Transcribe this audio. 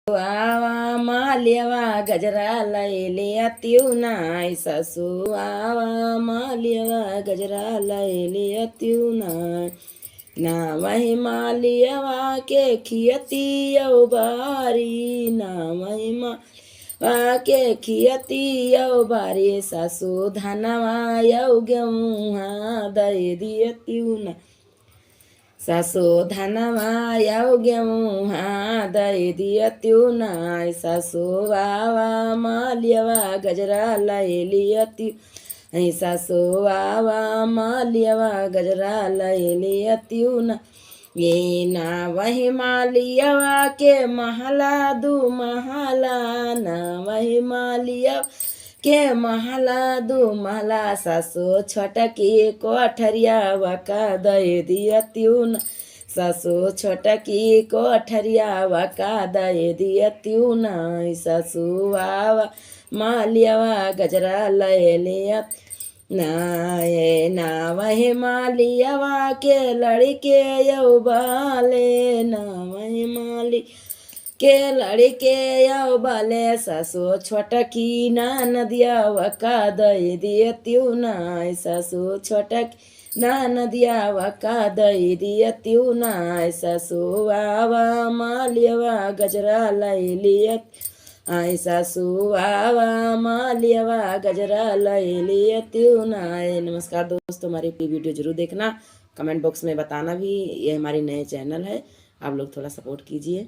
आवा मालियवा गजरा लैले अत्यु नाय ससु आवा मालियवा गजरा लैले अत्यु नाय ना वही मालियवा के खियती यौ बारी ना वही मालियवा के खियती यौ बारी ससु धनवा यौ गेहूँ दे दियत्यु ना ससु धनवा यौ गेहूँ दे दियत्यु नाय ससु आवा मालियवा गजरा लैलियत्यु ससु आवा मालियवा गजरा लैलियत्यु ना ये ना वही मालियवा के महला दू महला ना वही मालियवा के महला दू महला ससु छोटकी कोठरिया वका दे दियत्यु ना ससु छोटकी कोठरिया वका दे दियत्यु ना ससु आवा मालियवा गजरा लैलियत्यु ना वही मालियवा के लड़के यौ बाले ना वही माली के लड़के यौ बाले ससु छोटकी ना नदिया वका दे दियत्यु ना ससु छोटकी ना नदिया वका दे दियत्यु ना ससु आवा मालियवा गजरा लैलियत्यु ससु आवा मालियवा गजरा लैलियत्यु ना। नमस्कार दोस्तों, हमारी वीडियो जरूर देखना, कमेंट बॉक्स में बताना भी। ये हमारी नए चैनल है, आप लोग थोड़ा सपोर्ट कीजिए।